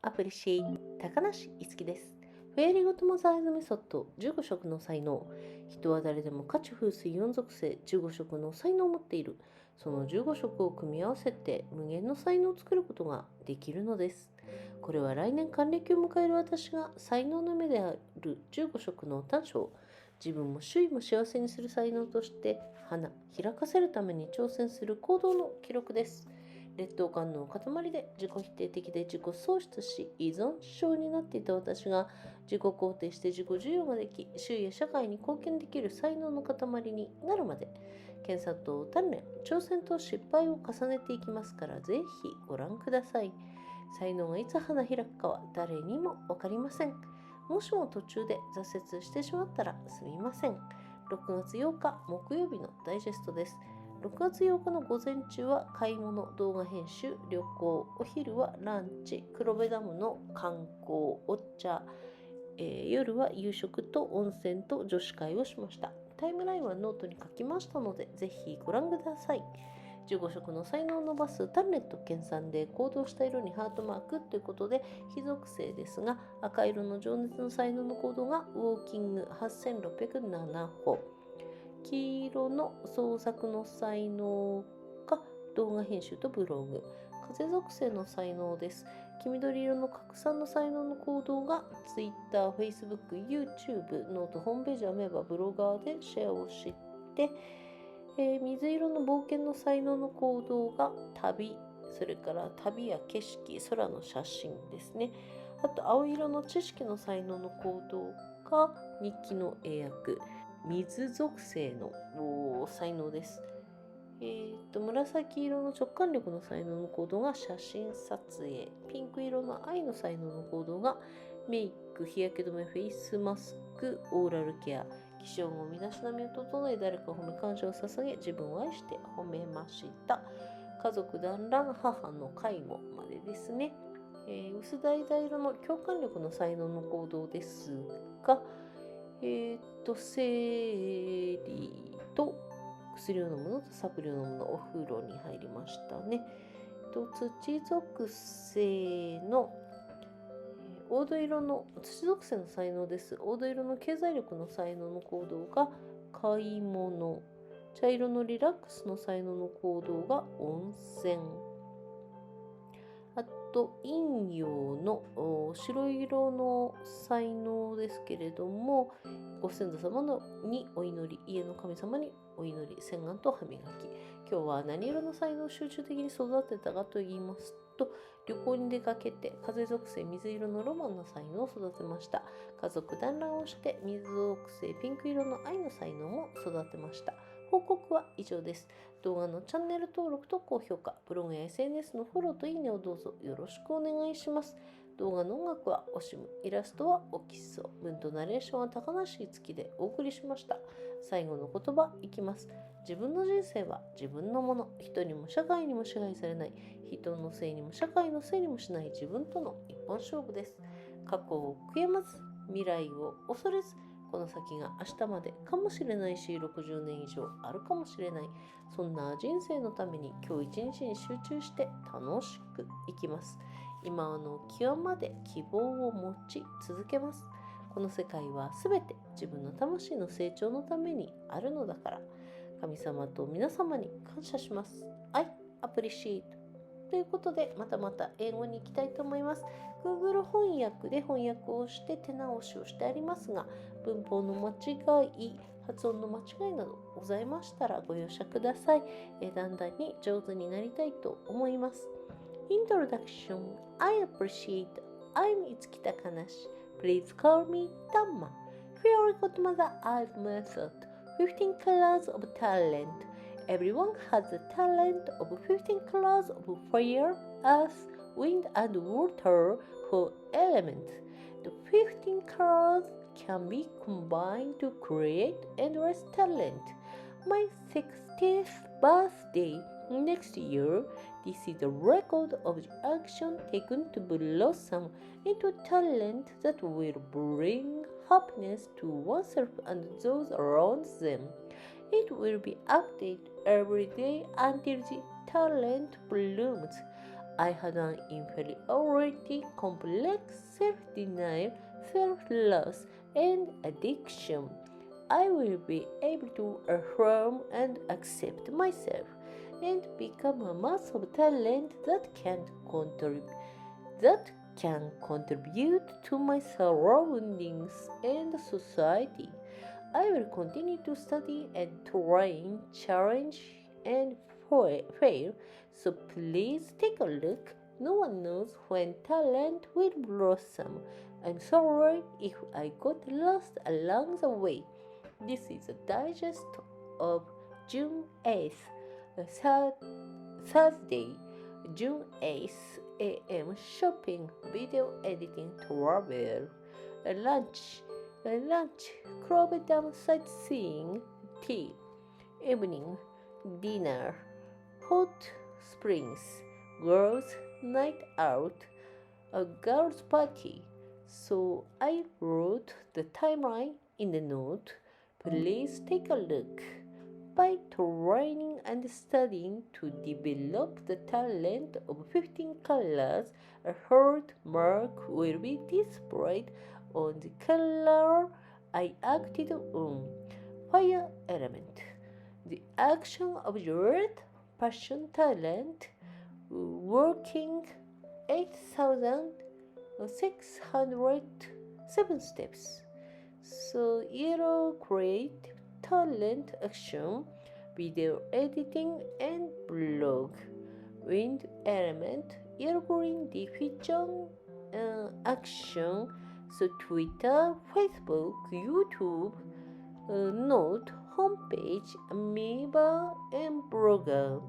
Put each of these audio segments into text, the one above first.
アプリシエイト高梨いつきです。フェアリーゴッドマザーアイズメソッド15色の才能。人は誰でも価値風水4属性15色の才能を持っている。その15色を組み合わせて無限の才能を作ることができるのです。これは来年還暦を迎える私が才能の目である15色の短所、自分も周囲も幸せにする才能として花開かせるために挑戦する行動の記録です。劣等感の塊で自己否定的で自己喪失し依存症になっていた私が、自己肯定して自己受容ができ、周囲や社会に貢献できる才能の塊になるまで、研鑽と鍛錬、挑戦と失敗を重ねていきますから、ぜひご覧ください。才能がいつ花開くかは誰にも分かりません。もしも途中で挫折してしまったらすみません。6月8日木曜日のダイジェストです。6月8日の午前中は買い物、動画編集、旅行、お昼はランチ、黒部ダムの観光、お茶、夜は夕食と温泉と女子会をしました。タイムラインはノートに書きましたので、ぜひご覧ください。15色の才能を伸ばす鍛錬と研鑽で行動した色にハートマークということで、火属性ですが、赤色の情熱の才能の行動がウォーキング8607歩、黄色の創作の才能が動画編集とブログ、風属性の才能です。黄緑色の拡散の才能の行動が Twitter、Facebook、YouTube、ノート、ホームページ、アメーバ、ブロガーでシェアをして、水色の冒険の才能の行動が旅、それから旅や景色、空の写真ですね。あと青色の知識の才能の行動が日記の英訳、水属性の才能です。紫色の直感力の才能の行動が写真撮影、ピンク色の愛の才能の行動がメイク、日焼け止め、フェイスマスク、オーラルケア、気象も身だしなみを整え、誰かを褒め感謝を捧げ、自分を愛して褒めました。家族団らん、母の介護までですね。薄橙色の共感力の才能の行動ですが、生理と薬を飲むのとサプリを飲むの、お風呂に入りましたね。土属性の黄土色の土属性の才能です。黄土色の経済力の才能の行動が買い物、茶色のリラックスの才能の行動が温泉、あと陰陽の白色の才能ですけれども、ご先祖様にお祈り、家の神様にお祈り、洗顔と歯磨き。今日は何色の才能を集中的に育てたかと言いますと、旅行に出かけて風属性水色のロマンの才能を育てました。家族団らんをして水属性ピンク色の愛の才能も育てました。報告は以上です。動画のチャンネル登録と高評価、ブログや SNS のフォローといいねをどうぞよろしくお願いします。動画の音楽はオシム、イラストはオキッソ、文とナレーションは高梨いつきでお送りしました。最後の言葉いきます。自分の人生は自分のもの。人にも社会にも支配されない。人のせいにも社会のせいにもしない自分との一本勝負です。過去を悔やまず、未来を恐れず、この先が明日までかもしれないし、60年以上あるかもしれない。そんな人生のために今日一日に集中して楽しく生きます。今の極まで希望を持ち続けます。この世界はすべて自分の魂の成長のためにあるのだから、神様と皆様に感謝します。I appreciate。ということで、また英語に行きたいと思います。Google 翻訳で翻訳をして手直しをしてありますが、文法の間違い、発音の間違いなどございましたらご容赦ください。だんだんに上手になりたいと思います。Introduction. I appreciate. I'm Itsuki Takanashi. Please call me Tamma. Fairy Godmother I've method. 15 colors of talent. Everyone has the talent of 15 colors of fire, earth, wind, and water for elements. The 15 colors can be combined to create endless talent. My 60th birthday next year. This is a record of the action taken to blossom into talent that will bring happiness to oneself and those around them. It will be updated every day until the talent blooms. I had an inferiority complex, self-denial, self-loss, and addiction. I will be able to affirm and accept myself and become a mass of talent that can contribute to my surroundings and society. I will continue to study and train, challenge, and fail. So please take a look. No one knows when talent will blossom. I'm sorry if I got lost along the way. This is a digest of June 8th, Thursday, June 8th AM shopping, video editing, travel, lunch, Krobe Damu sightseeing, tea, evening, dinner, hot springs, girls' night out, a girls' party. So I wrote the timeline in the note. Please take a look. By training and studying to develop the talent of 15 colors, a heart mark will be displayed on the color I acted on. Fire element. The action of the earth, passion, talent, working 8,607 steps. So yellow, creative talent, action, video editing, and blog. Wind element, yellow, green, diffusion, action. So Twitter, Facebook, YouTube, note, homepage, amoeba, and blogger.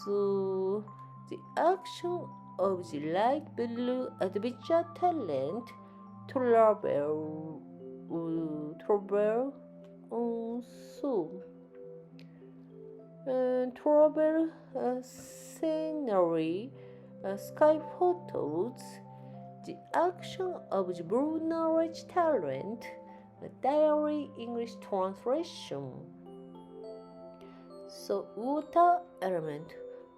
So the action of the light blue adventure talent, travel, travel scenery, sky photos. The action of the blue knowledge talent, diary English translation. So water element,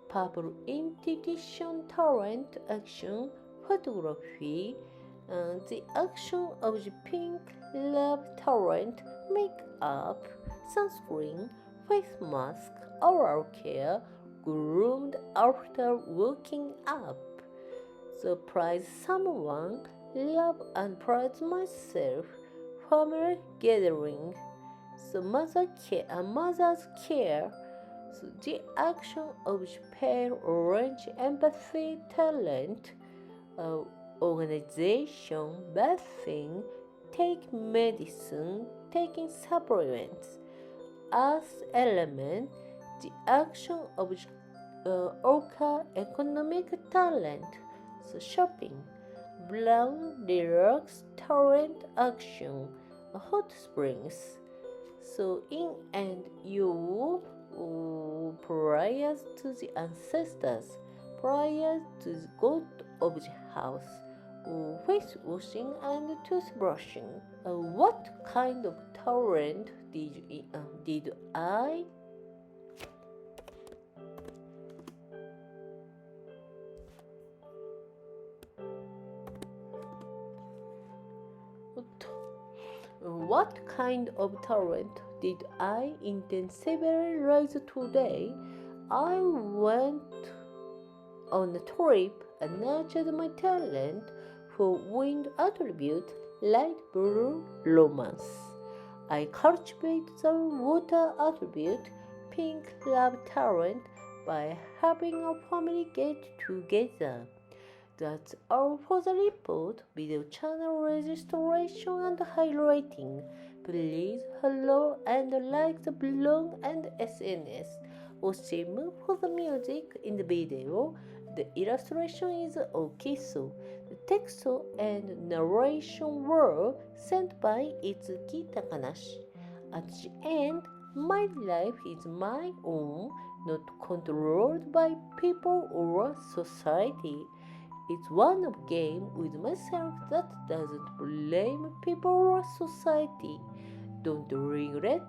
purple intuition talent, action, photography. The action of the pink love talent, makeup, sunscreen, face mask, oral care, groomed after waking up. Surprise someone, love and praise myself, family gathering. So mother's care. So the action of the pale orange empathy talent, organization, bathing, take medicine, taking supplements. Earth element, the action of ochre economic talent, so shopping. Brown relax talent, action, hot springs. So in and you, prayers to the ancestors, prayers to the god of the house, face washing and toothbrushing. What kind of talent did I? What kind of talent did I intensively raise today? I went on a trip and nurtured my talent for wind attribute, light blue romance. I cultivate the water attribute, pink love talent, by having a family get together. That's all for the report. Video channel registration and highlighting. Please follow and like the blog and SNS. OSIM for the music in the video. The illustration is Okisu. The text and narration were sent by Itsuki Takanashi. At the end, my life is my own, not controlled by people or society. It's one of game with myself that doesn't blame people or society. Don't regret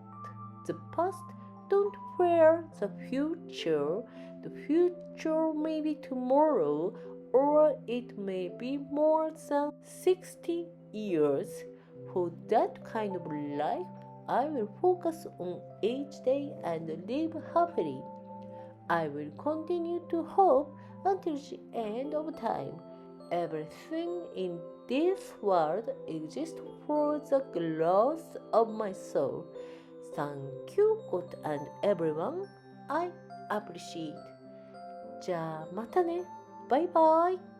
the past, don't fear the future. The future may be tomorrow, or it may be more than 60 years. For that kind of life, I will focus on each day and live happily. I will continue to hope until the end of time. Everything in this world exists for the growth of my soul. Thank you, God and everyone. I appreciate. じゃあまたね。バイバイ。